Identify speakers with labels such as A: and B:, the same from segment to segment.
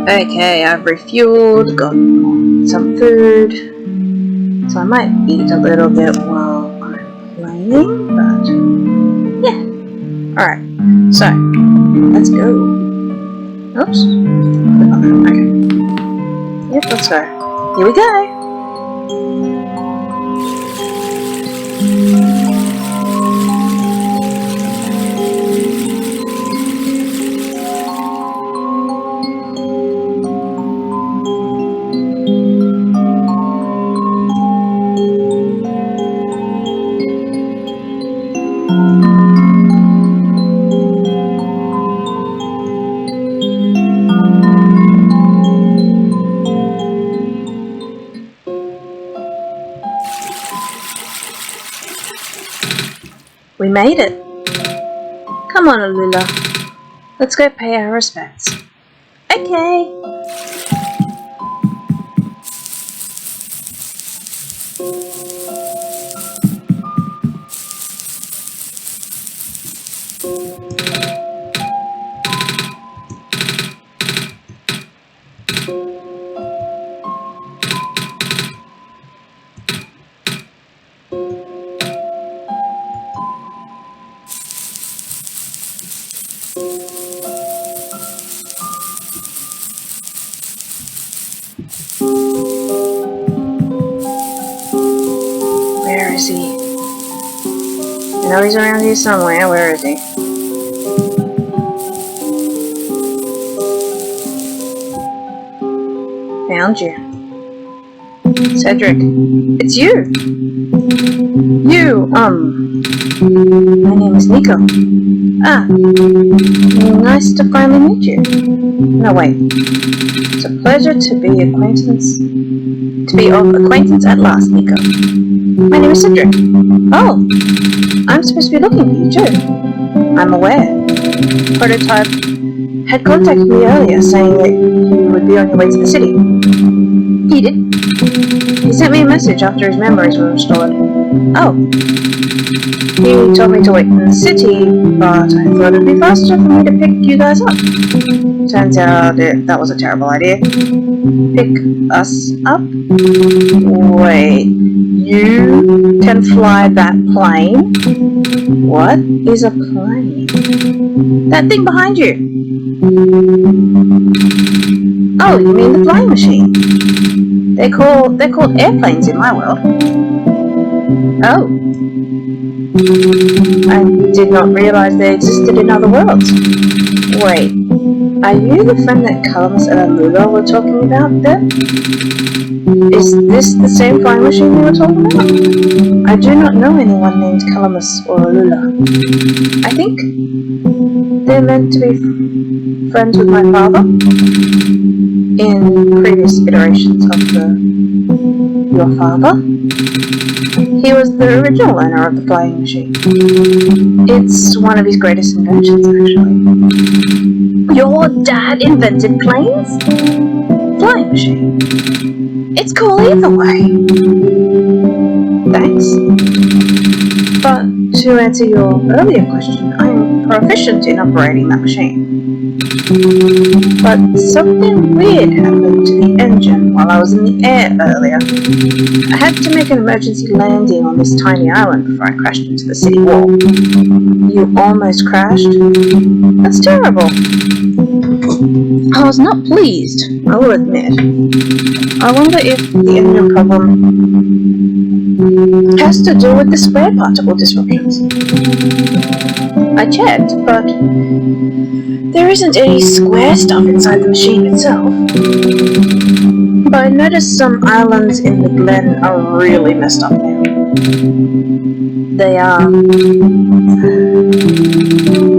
A: Okay, I've refueled, got some food, so I might eat a little bit while I'm playing, but yeah. Alright, so let's go. Oops, click on that, okay. Yep, let's go. Here we go! We made it! Come on, Alula. Let's go pay our respects. Okay! Where is he? I know he's around here somewhere. Where is he? Found you. Cedric. It's you! My name is Nico. Ah. Nice to finally meet you. No, wait. It's a pleasure to be of acquaintance at last, Nico. My name is Cedric. Oh, I'm supposed to be looking for you too. I'm aware. Prototype had contacted me earlier saying that you would be on your way to the city. He did. He sent me a message after his memories were restored. Oh. He told me to wait in the city, but I thought it'd be faster for me to pick you guys up. Turns out that was a terrible idea. Pick us up? Wait, you can fly that plane? What is a plane? That thing behind you! Oh, you mean the flying machine? They're called airplanes in my world. Oh. I did not realize they existed in other worlds. Wait, are you the friend that Calamus and Alula were talking about then? Is this the same flying machine they were talking about? I do not know anyone named Calamus or Alula. I think they're meant to be friends with my father in previous iterations of your father. He was the original owner of the flying machine. It's one of his greatest inventions, actually. Your dad invented planes? Flying machine. It's cool either way. Thanks. But to answer your earlier question, I'm proficient in operating that machine. But something weird happened to the engine while I was in the air earlier. I had to make an emergency landing on this tiny island before I crashed into the city wall. You almost crashed? That's terrible. I was not pleased, I will admit. I wonder if the engine problem has to do with the square particle disruptions. I checked, but there isn't any square stuff inside the machine itself. But I noticed some islands in the glen are really messed up now. They are...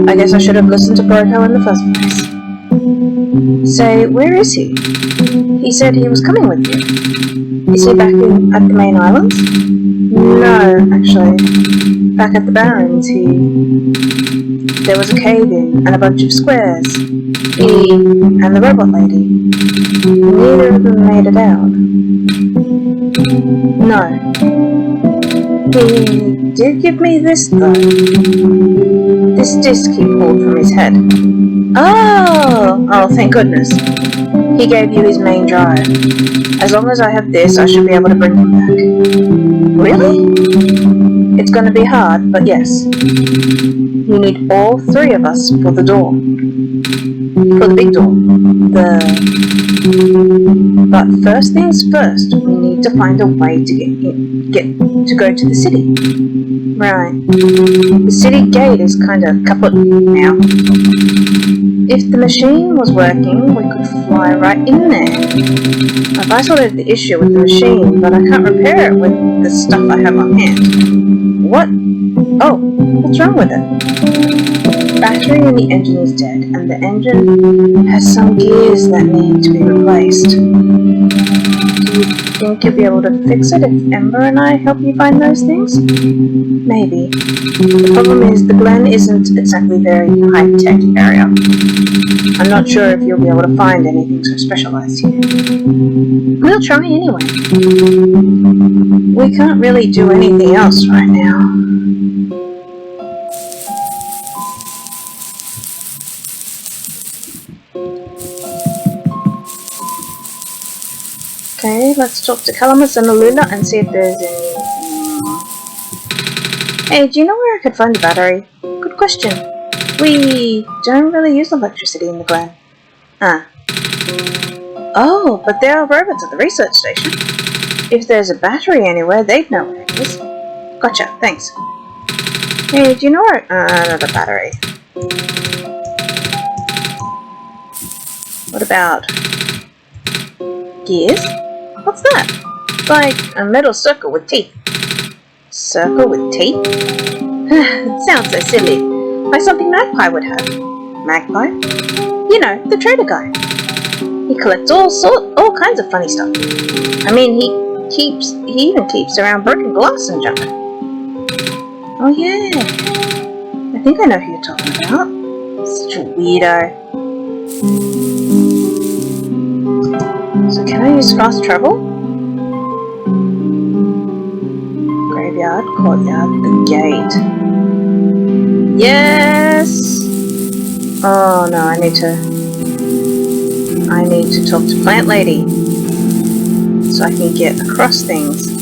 A: I guess I should have listened to Grotto in the first place. Say, where is he? He said he was coming with you. Is he back at the main islands? No, actually. Back at the Barrens, there was a cave-in and a bunch of squares. He and the robot lady. Neither of them made it out. No. He did give me this, though. This disc he pulled from his head. Oh, thank goodness. He gave you his main drive. As long as I have this, I should be able to bring him back. Really? It's gonna be hard, but yes. You need all three of us for the door. For the big door. But first things first, we need to find a way to go to the city. Right. The city gate is kinda kaput now. If the machine was working, we could fly right in there. I've isolated the issue with the machine, but I can't repair it with the stuff I have on hand. What? Oh, what's wrong with it? The battery in the engine is dead, and the engine has some gears that need to be replaced. Do you think you'll be able to fix it if Ember and I help you find those things? Maybe. The problem is the Glen isn't exactly a very high-tech area. I'm not sure if you'll be able to find anything so specialized here. We'll try anyway. We can't really do anything else right now. Okay, let's talk to Calamus and Alula and see if there's any... Hey, do you know where I could find a battery? Good question. We don't really use electricity in the Glen. Ah. Oh, but there are robots at the research station. If there's a battery anywhere, they'd know where it is. Gotcha, thanks. Hey, do you know where... another battery. What about... gears? What's that? It's like a metal circle with teeth. Circle with teeth? It sounds so silly. Like something Magpie would have. Magpie? You know, the trader guy. He collects all kinds of funny stuff. I mean, he even keeps around broken glass and junk. Oh yeah. I think I know who you're talking about. Such a weirdo. So can I use fast travel? Graveyard, courtyard, the gate. Yes! Oh no, I need to talk to Plant Lady so I can get across things.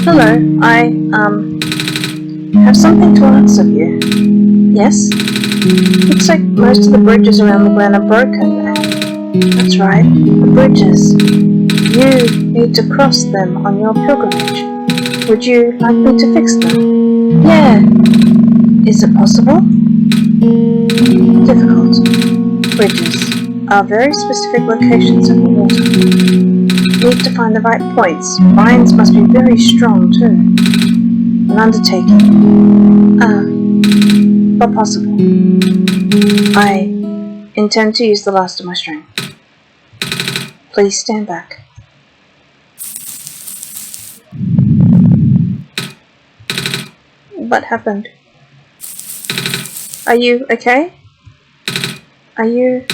A: Hello, I, have something to ask of you. Yes? Looks like most of the bridges around the Glen are broken, and... That's right, the bridges. You need to cross them on your pilgrimage. Would you like me to fix them? Yeah. Is it possible? Difficult. Bridges are very specific locations in the water. Need to find the right points. Binds must be very strong too. An undertaking. But possible. I intend to use the last of my strength. Please stand back. What happened? Are you okay? Are you...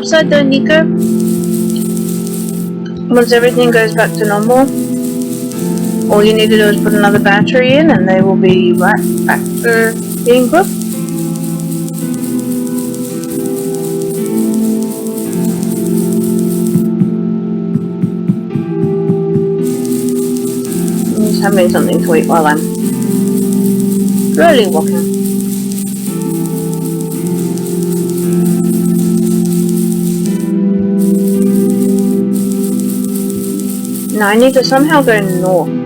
A: upside though, Nico, once everything goes back to normal, all you need to do is put another battery in and they will be right back to being good. I'm just having something to eat while I'm slowly walking. Now I need to somehow go north.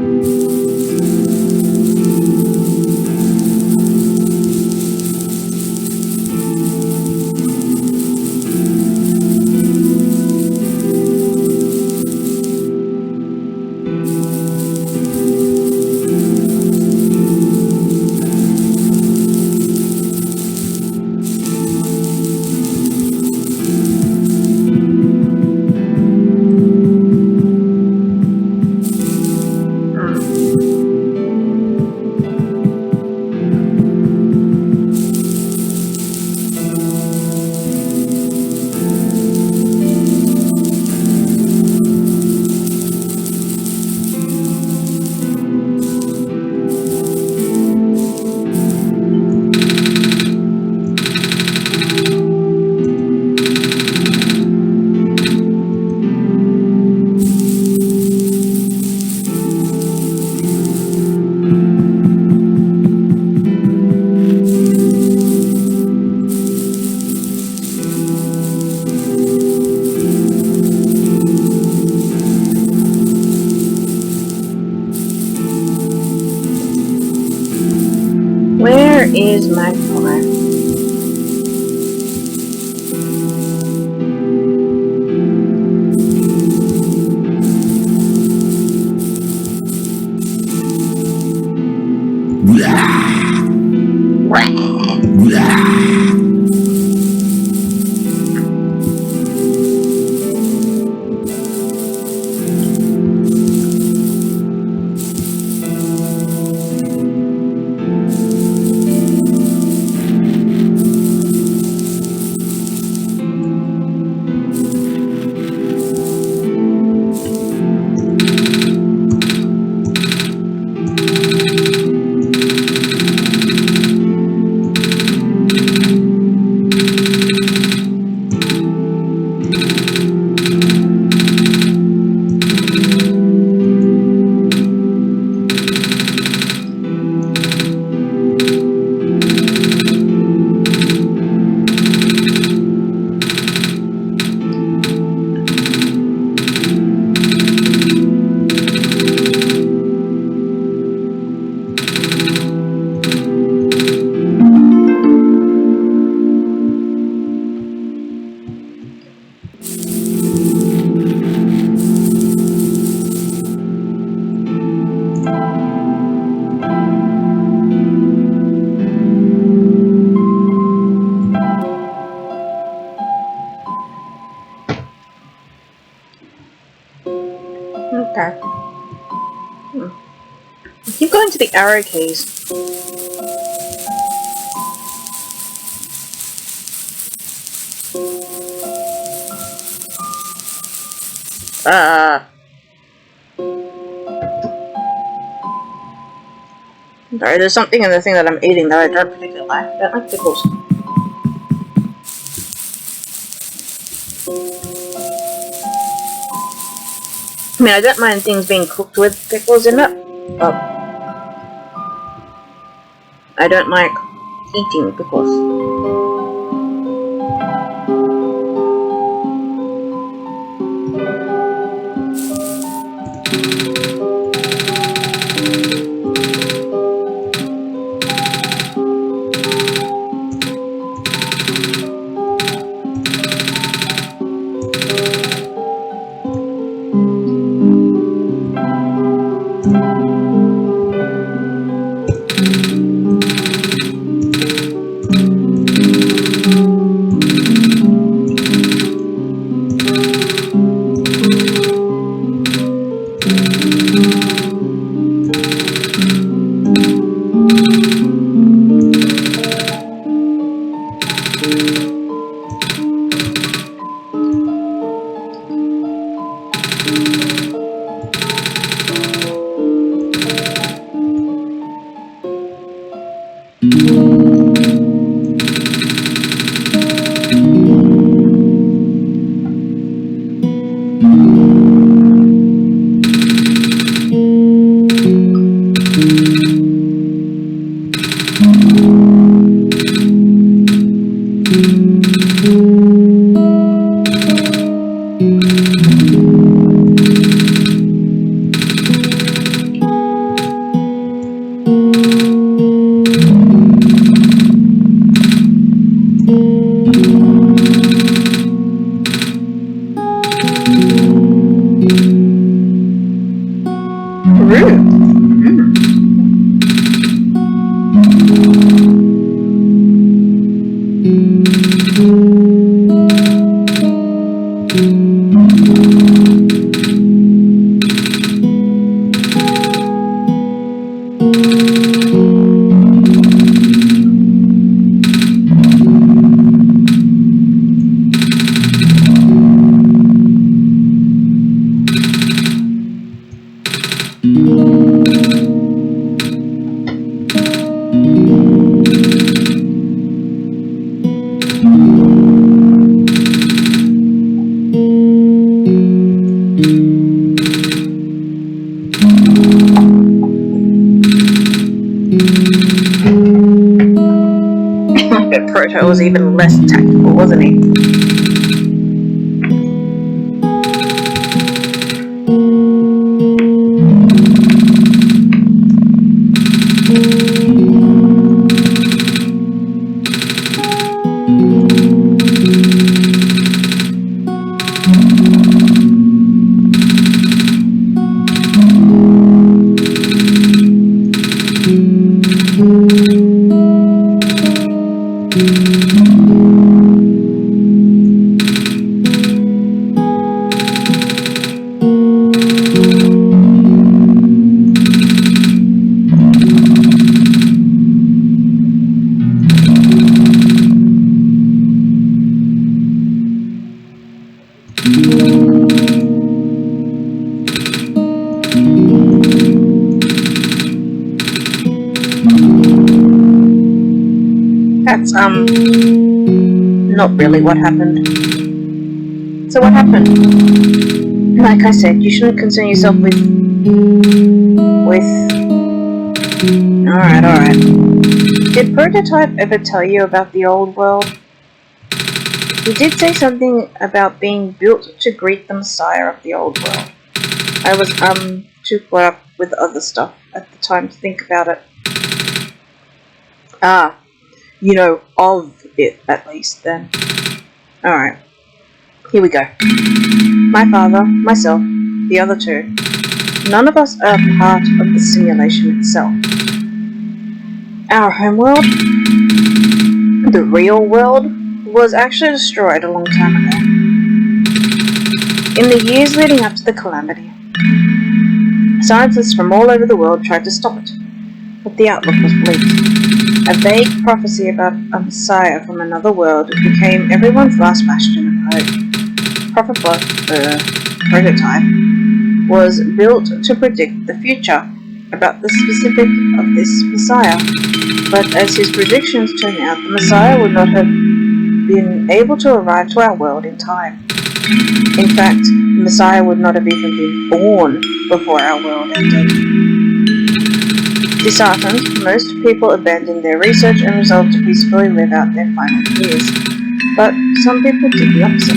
A: Where is my car? Okay. Keep going to the arrow keys. Sorry, there's something in the thing that I'm eating that I don't particularly like. I don't like pickles. I mean, I don't mind things being cooked with pickles in it, but I don't like eating pickles. Proto was even less tactful, wasn't he? That's, not really what happened. So what happened? Like I said, you shouldn't concern yourself with... Alright. Did Prototype ever tell you about the old world? He did say something about being built to greet the Messiah of the old world. I was, too caught up with other stuff at the time to think about it. You know, of it, at least, then. Alright. Here we go. My father, myself, the other two. None of us are part of the simulation itself. Our homeworld, the real world, was actually destroyed a long time ago. In the years leading up to the calamity, scientists from all over the world tried to stop it, but the outlook was bleak. A vague prophecy about a messiah from another world became everyone's last bastion of hope. Prototype was built to predict the future about the specific of this messiah, but as his predictions turned out, the messiah would not have been able to arrive to our world in time. In fact, the messiah would not have even been born before our world ended. Disheartened, most people abandoned their research and resolved to peacefully live out their final years. But some people did the opposite.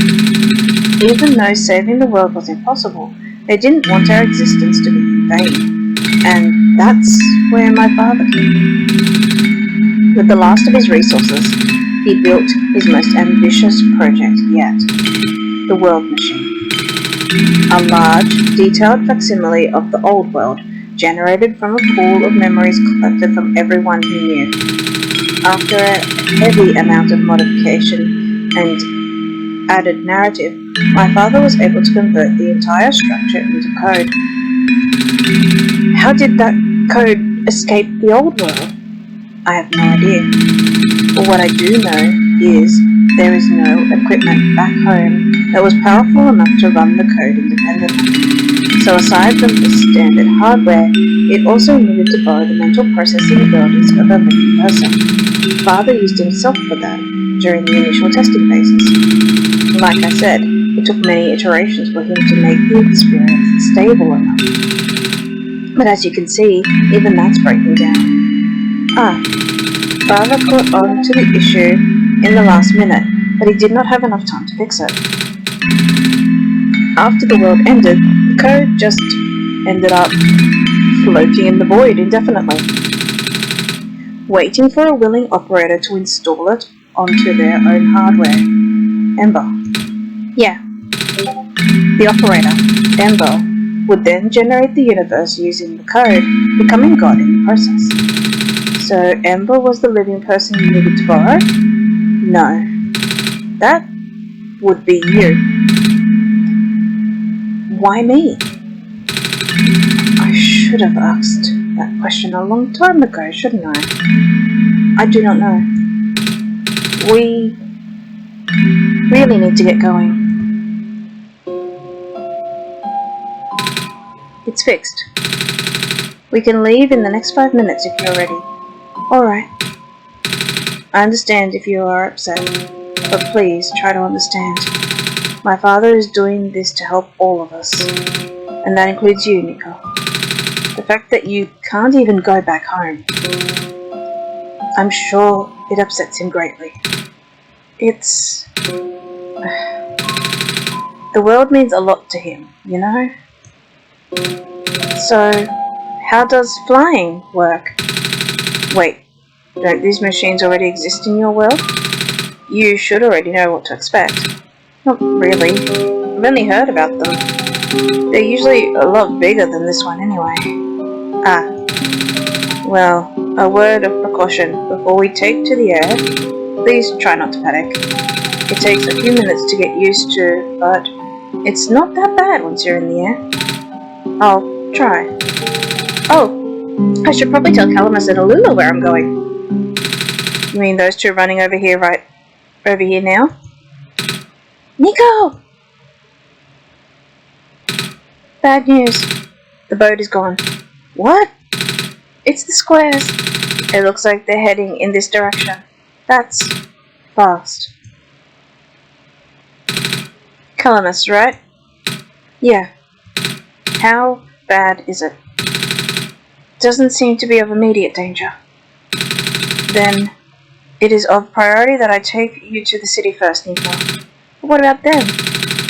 A: Even though saving the world was impossible, they didn't want our existence to be in vain. And that's where my father came in. With the last of his resources, he built his most ambitious project yet, the World Machine. A large, detailed facsimile of the old world, generated from a pool of memories collected from everyone he knew. After a heavy amount of modification and added narrative, my father was able to convert the entire structure into code. How did that code escape the old world? I have no idea. But what I do know is there is no equipment back home that was powerful enough to run the code independently. So aside from the standard hardware, it also needed to borrow the mental processing abilities of a living person. Father used himself for that during the initial testing phases. like I said, it took many iterations for him to make the experience stable enough. But as you can see, even that's breaking down. Father caught on to the issue in the last minute, but he did not have enough time to fix it. After the world ended, the code just ended up floating in the void indefinitely, waiting for a willing operator to install it onto their own hardware. Ember. Yeah. The operator, Ember, would then generate the universe using the code, becoming God in the process. So Ember was the living person you needed to borrow? No. That would be you. Why me? I should have asked that question a long time ago, shouldn't I? I do not know. We really need to get going. It's fixed. We can leave in the next 5 minutes if you're ready. Alright. I understand if you are upset, but please try to understand. My father is doing this to help all of us, and that includes you, Nico. The fact that you can't even go back home, I'm sure it upsets him greatly. It's... the world means a lot to him, you know? So, how does flying work? Wait, don't these machines already exist in your world? You should already know what to expect. Not really. I've only heard about them. They're usually a lot bigger than this one anyway. Well, a word of precaution before we take to the air. Please try not to panic. It takes a few minutes to get used to, but it's not that bad once you're in the air. I'll try. Oh, I should probably tell Calamus and Alula where I'm going. You mean those two running over here now? Nico! Bad news. The boat is gone. What? It's the squares. It looks like they're heading in this direction. That's fast. Calamus, right? Yeah. How bad is it? Doesn't seem to be of immediate danger. Then, it is of priority that I take you to the city first, Nico. But what about them?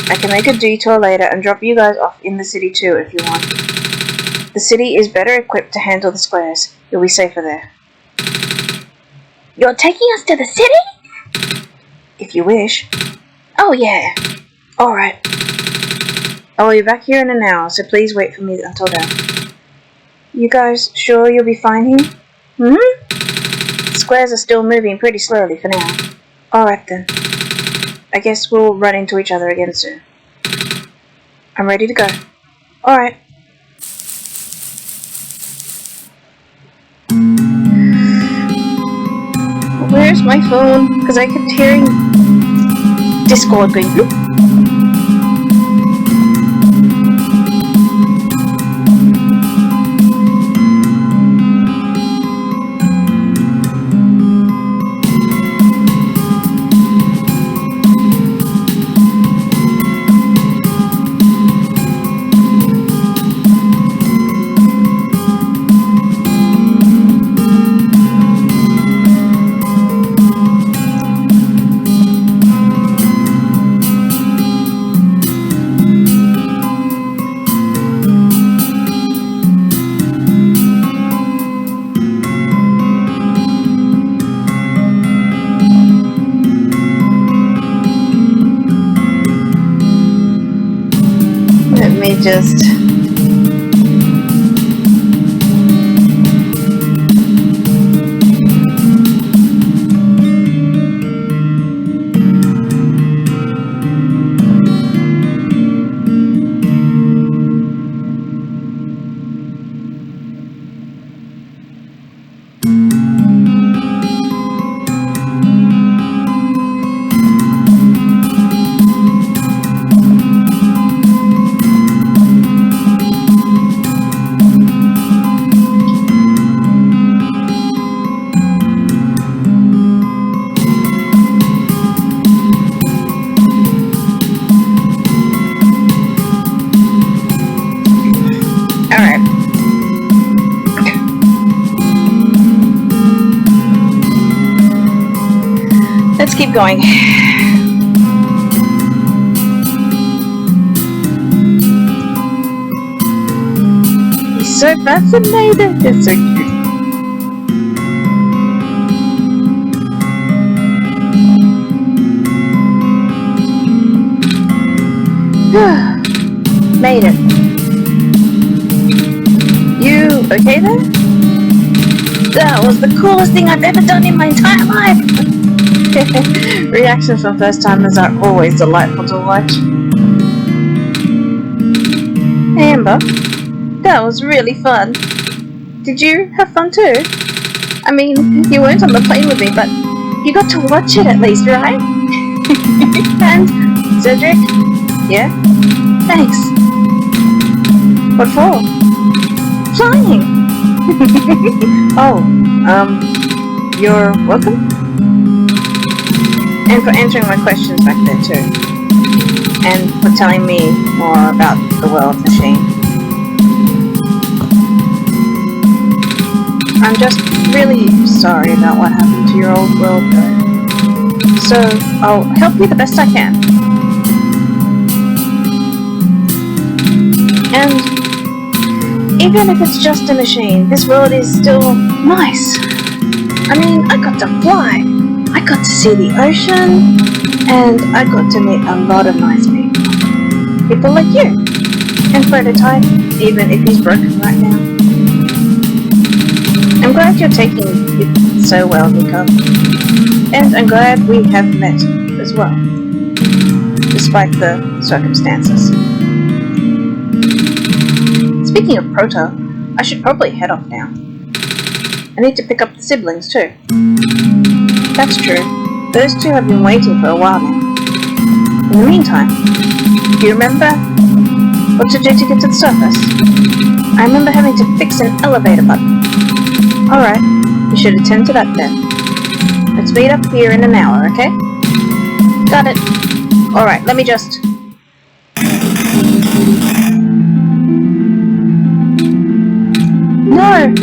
A: I can make a detour later and drop you guys off in the city too if you want. The city is better equipped to handle the squares. You'll be safer there. You're taking us to the city? If you wish. Oh yeah. Alright. I'll be back here in an hour, so please wait for me until then. You guys sure you'll be fine here? The squares are still moving pretty slowly for now. Alright then. I guess we'll run into each other again soon. I'm ready to go. Alright. Where's my phone? Because I kept hearing Discord going bloop. Just keep going. He's so fascinated. It's so cute. Made it. You okay there? That was the coolest thing I've ever done in my entire life! Reactions from first timers are always delightful to watch. Hey Amber, that was really fun. Did you have fun too? I mean, you weren't on the plane with me, but you got to watch it at least, right? And, Cedric? Yeah? Thanks. What for? Flying! Oh, you're welcome? And for answering my questions back there too. And for telling me more about the world machine. I'm just really sorry about what happened to your old world though. So, I'll help you the best I can. And even if it's just a machine, this world is still nice. I mean, I got to fly, I got to see the ocean, and I got to meet a lot of nice people. People like you, and Prototype, even if he's broken right now. I'm glad you're taking it so well, Nico. And I'm glad we have met as well, despite the circumstances. Speaking of Proto, I should probably head off now. I need to pick up the siblings too. That's true. Those two have been waiting for a while now. In the meantime, do you remember what to do to get to the surface? I remember having to fix an elevator button. Alright, we should attend to that then. Let's meet up here in an hour, okay? Got it. Alright, let me just... No!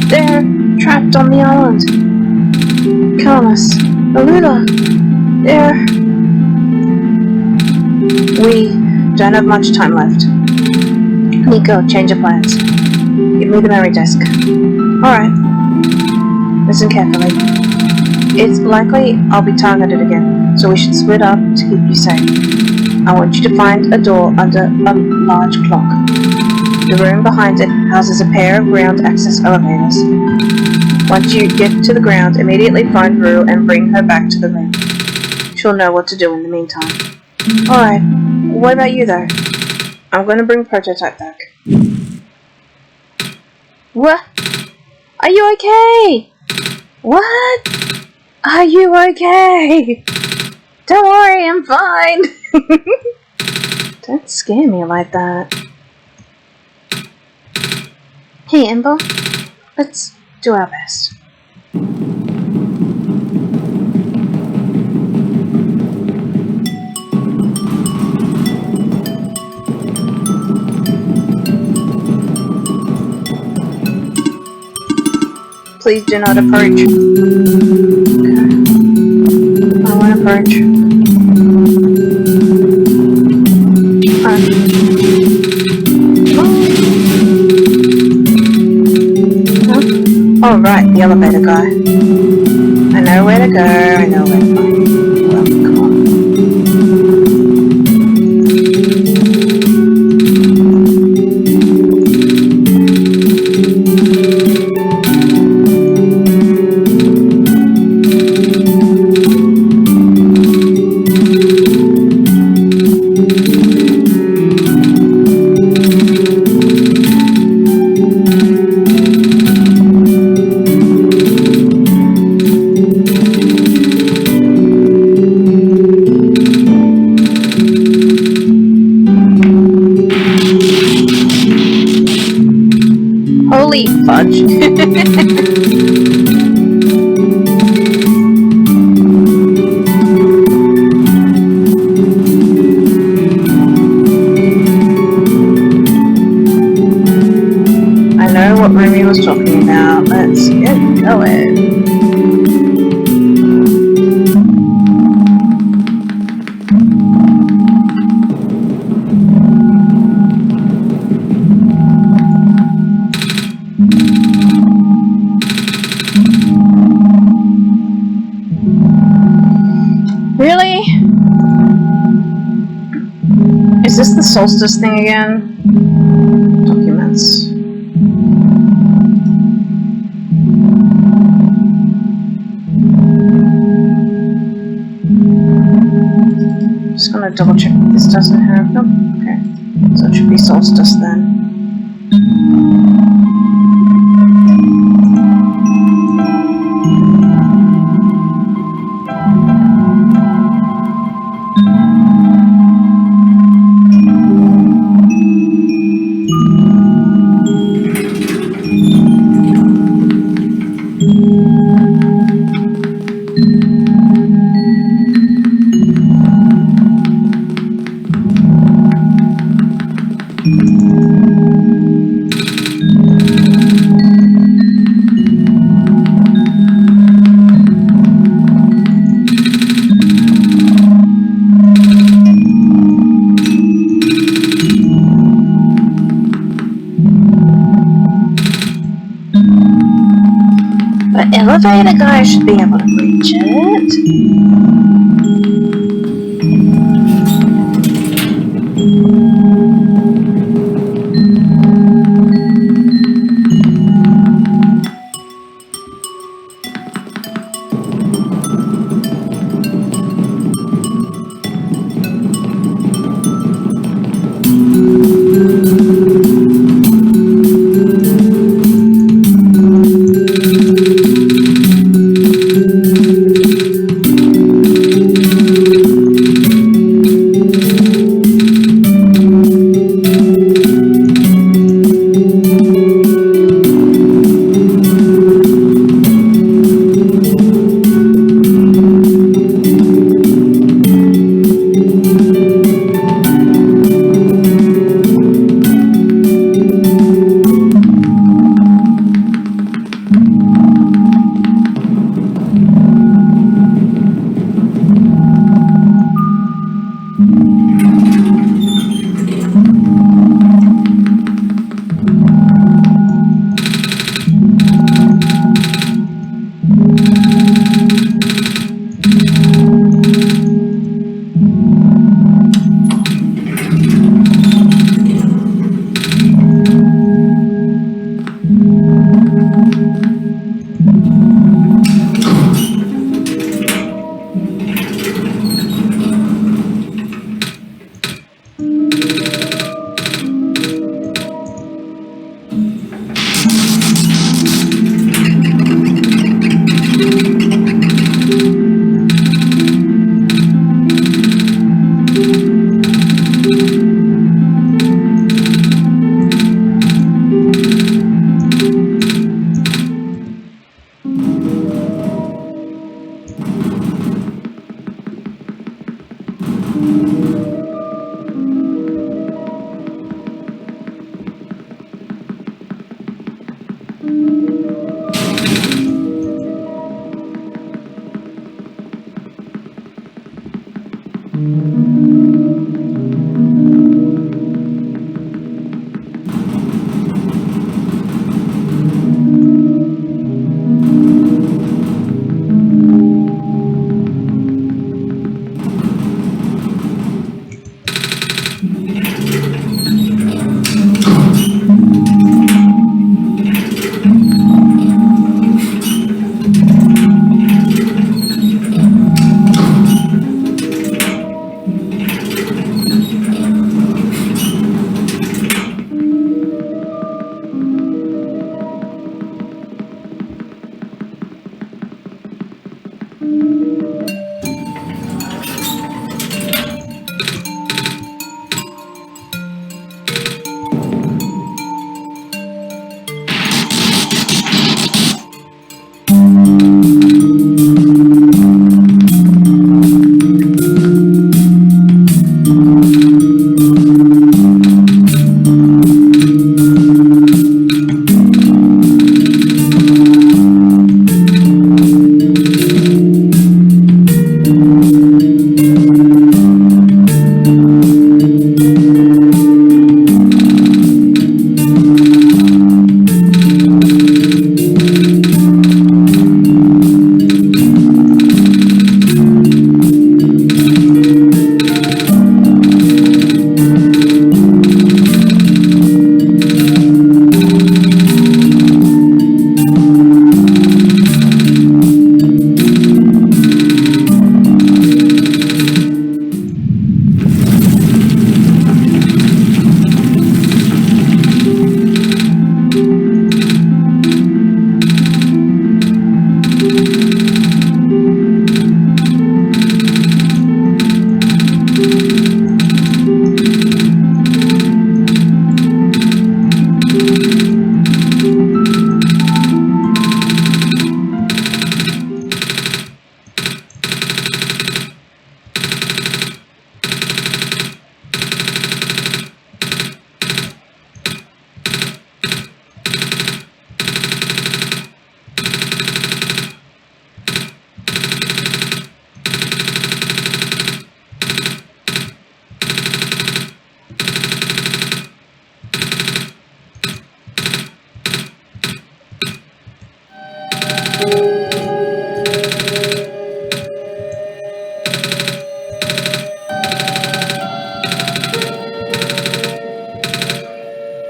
A: They're trapped on the island. Carlos, Alula, they're... We don't have much time left. Nico, change of plans. Give me the memory disk. Alright. Listen carefully. It's likely I'll be targeted again, so we should split up to keep you safe. I want you to find a door under a large clock. The room behind it houses a pair of ground access elevators. Once you get to the ground, immediately find Rue and bring her back to the room. She'll know what to do in the meantime. Alright, what about you though? I'm going to bring Prototype back. What? Are you okay? What? Are you okay? Don't worry, I'm fine. Don't scare me like that. Hey, Ember. Let's do our best. Please do not approach. Okay. I won't approach. Oh, right, the elevator guy. I know where to go, I know where to find you. Well, come on. Holy fudge. I know what room he was talking about. Let's get going. Is this the solstice thing again? Documents. Just gonna double check that this doesn't have them. Okay. So it should be solstice then. The elevator guy should be able to reach it.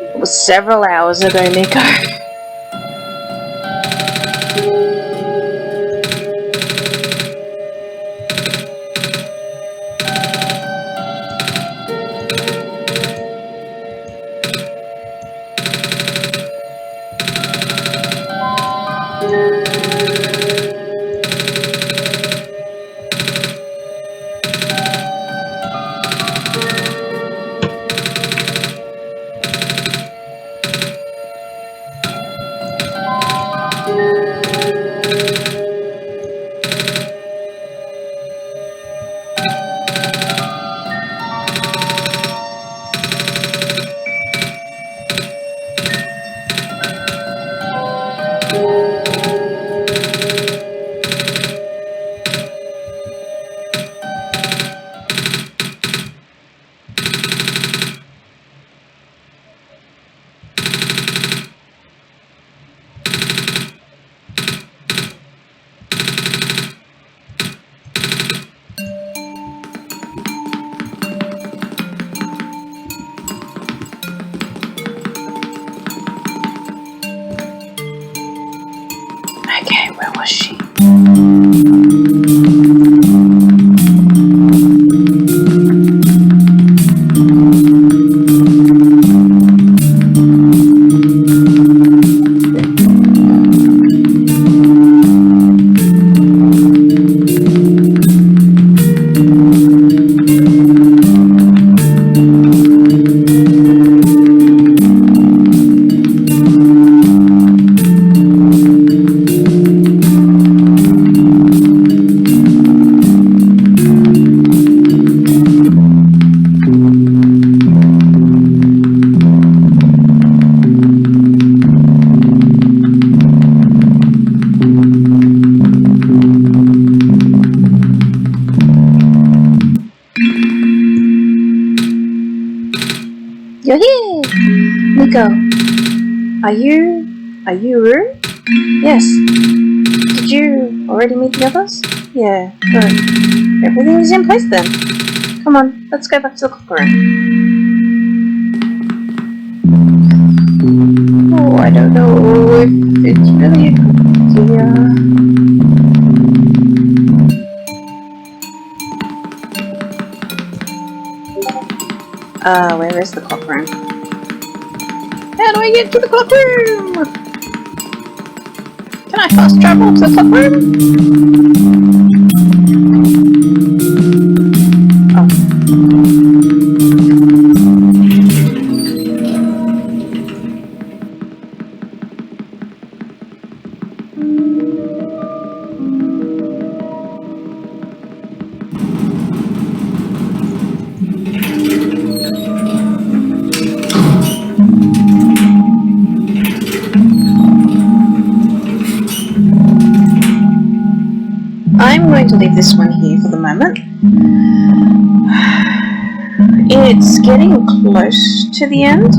A: It was several hours ago, Nico. Okay, where was she? You're here! Nico, are you Rue? Yes. Did you already meet the others? Yeah, good. Everything is in place then. Come on, let's go back to the cookroom. Oh, I don't know if it's really a good idea. Where is the clockroom? How do I get to the clockroom? Can I fast travel to the clockroom? I'm going to leave this one here for the moment. It's getting close to the end.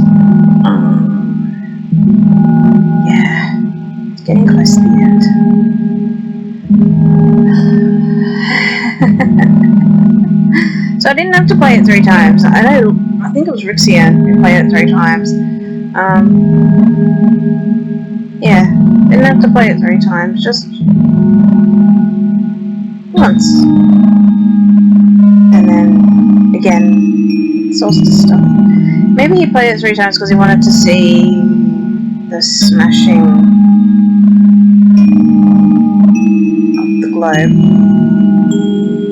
A: Yeah, it's getting close to the end. So I didn't have to play it 3 times. I think it was Rixia who played it 3 times. Yeah, didn't have to play it 3 times, just once. And then, again, solstice stuff. Maybe he played it 3 times because he wanted to see the smashing of the globe,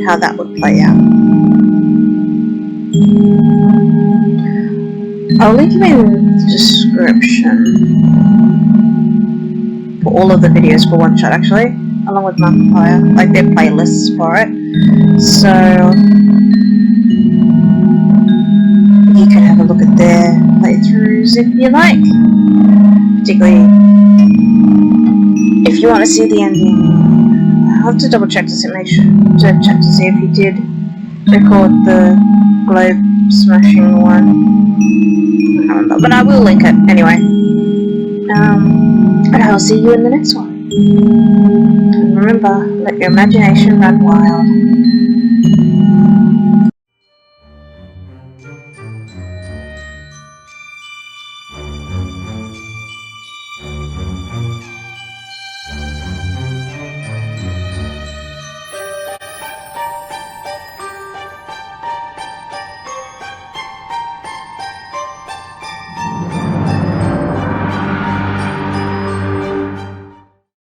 A: how that would play out. I'll link them in the description for all of the videos for OneShot actually, along with Markiplier, like their playlists for it. So playthroughs if you like. Particularly if you want to see the ending. I'll have to double check to see if he did record the globe smashing one. I can't remember, but I will link it anyway. And I'll see you in the next one. And remember, let your imagination run wild.